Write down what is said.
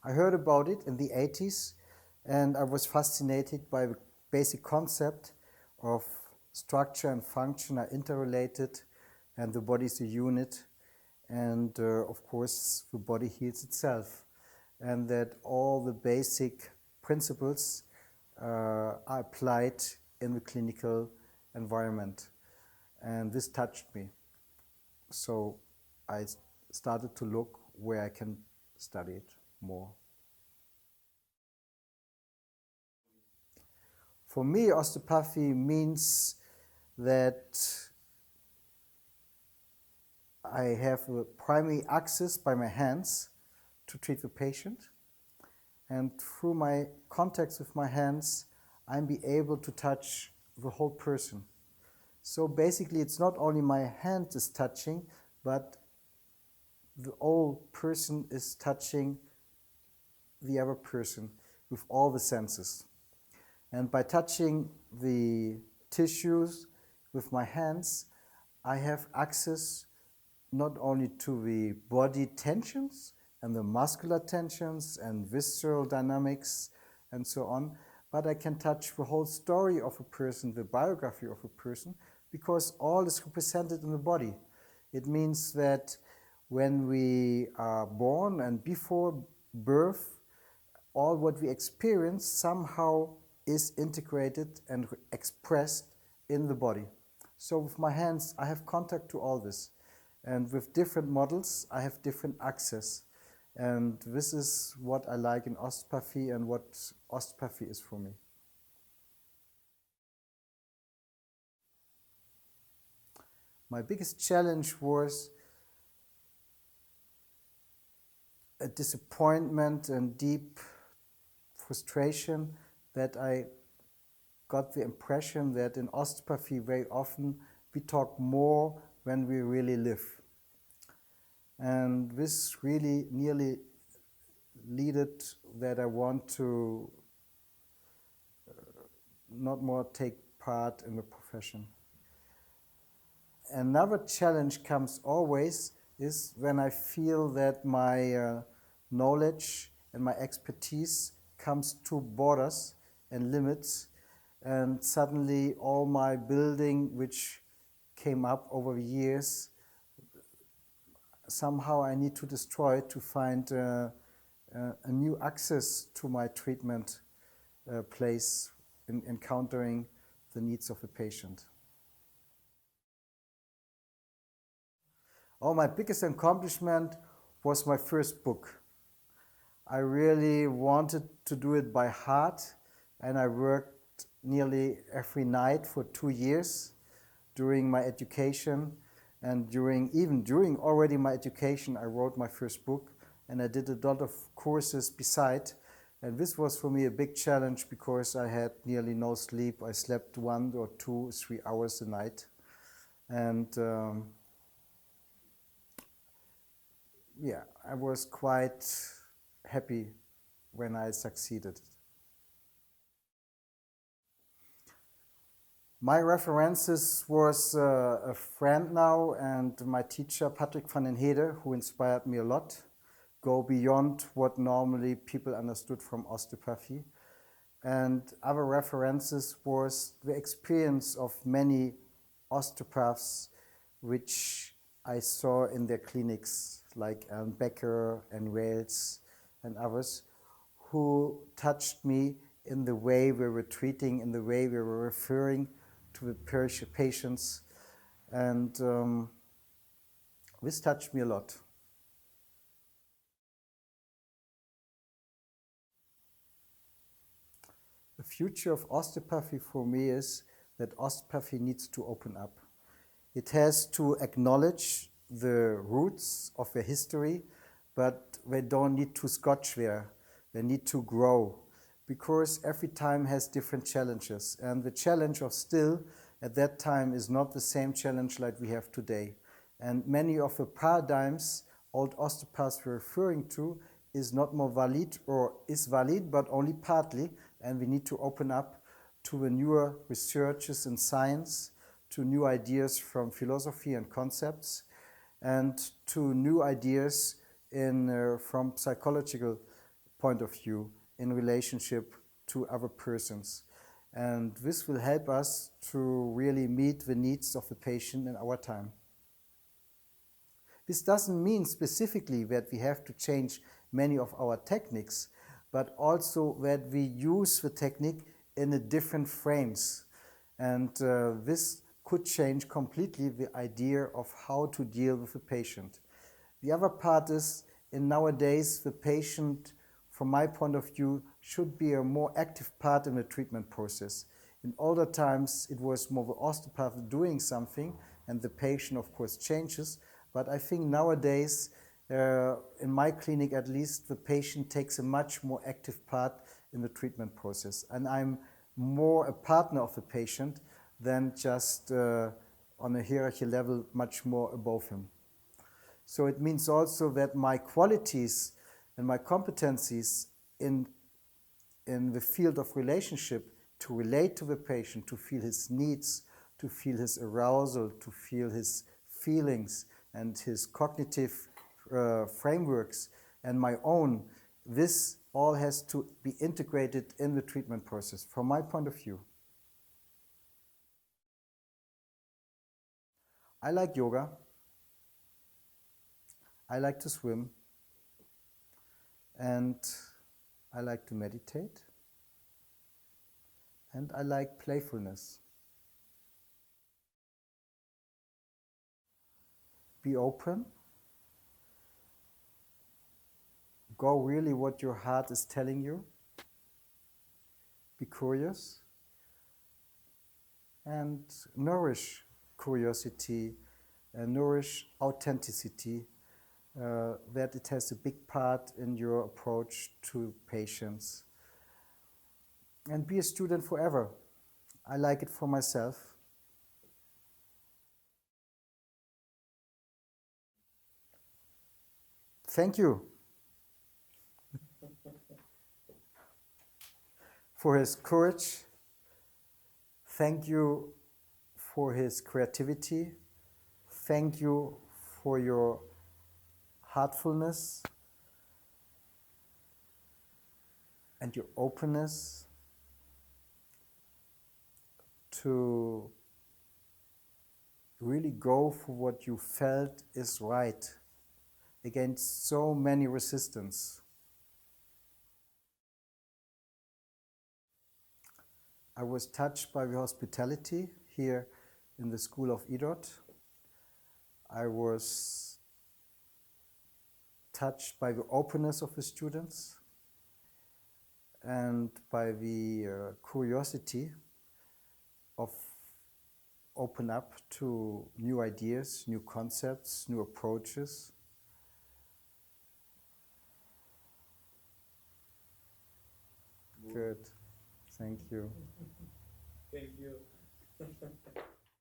I heard about it in the 80s, and I was fascinated by the basic concept of structure and function are interrelated, and the body is a unit, and of course the body heals itself, and that all the basic principles are applied in the clinical environment. And this touched me. So I started to look where I can study it more. For me, osteopathy means that I have a primary access by my hands to treat the patient. And through my contacts with my hands, I'm be able to touch the whole person. So basically, it's not only my hand is touching, but the whole person is touching the other person with all the senses. And by touching the tissues with my hands, I have access not only to the body tensions and the muscular tensions and visceral dynamics and so on, but I can touch the whole story of a person, the biography of a person, because all is represented in the body. It means that when we are born and before birth, all what we experience somehow is integrated and expressed in the body. So with my hands, I have contact to all this. And with different models, I have different access. And this is what I like in osteopathy and what osteopathy is for me. My biggest challenge was a disappointment and deep frustration that I got the impression that in osteopathy very often we talk more when we really live. And this really nearly led that I want to not more take part in the profession. Another challenge comes always is when I feel that my knowledge and my expertise comes to borders and limits, and suddenly all my building which came up over the years, somehow I need to destroy to find a new access to my treatment place in encountering the needs of the patient. My biggest accomplishment was my first book. I really wanted to do it by heart, and I worked nearly every night for 2 years during my education. And even during already my education, I wrote my first book, and I did a lot of courses beside. And this was for me a big challenge because I had nearly no sleep. I slept 1 or 2, 3 hours a night. And yeah, I was quite happy when I succeeded. My references was a friend now and my teacher, Patrick van den Hede, who inspired me a lot, go beyond what normally people understood from osteopathy. And other references was the experience of many osteopaths which I saw in their clinics, like Becker and Wales and others, who touched me in the way we were treating, in the way we were referring to the patients. And this touched me a lot. The future of osteopathy for me is that osteopathy needs to open up. It has to acknowledge the roots of the history, but they don't need to scotch there. They need to grow, because every time has different challenges. And the challenge of still at that time is not the same challenge like we have today. And many of the paradigms old osteopaths were referring to is not more valid, or is valid, but only partly. And we need to open up to the newer researches in science, to new ideas from philosophy and concepts, and to new ideas from psychological point of view in relationship to other persons. And this will help us to really meet the needs of the patient in our time. This doesn't mean specifically that we have to change many of our techniques, but also that we use the technique in a different frames. And this could change completely the idea of how to deal with the patient. The other part is, in nowadays, the patient, from my point of view, should be a more active part in the treatment process. In older times, it was more the osteopath doing something, and the patient, of course, changes. But I think nowadays, in my clinic at least, the patient takes a much more active part in the treatment process. And I'm more a partner of the patient than just on a hierarchy level much more above him. So it means also that my qualities and my competencies in the field of relationship, to relate to the patient, to feel his needs, to feel his arousal, to feel his feelings and his cognitive frameworks and my own, this all has to be integrated in the treatment process, from my point of view. I like yoga. I like to swim. And I like to meditate. And I like playfulness. Be open. Go really what your heart is telling you. Be curious. And nourish curiosity and nourish authenticity, that it has a big part in your approach to patients. And be a student forever. I like it for myself. Thank you for his courage. Thank you for his creativity. Thank you for your heartfulness and your openness to really go for what you felt is right against so many resistance. I was touched by the hospitality here in the school of IDOT. I was touched by the openness of the students and by the curiosity of open up to new ideas, new concepts, new approaches. Good. Thank you. Thank you.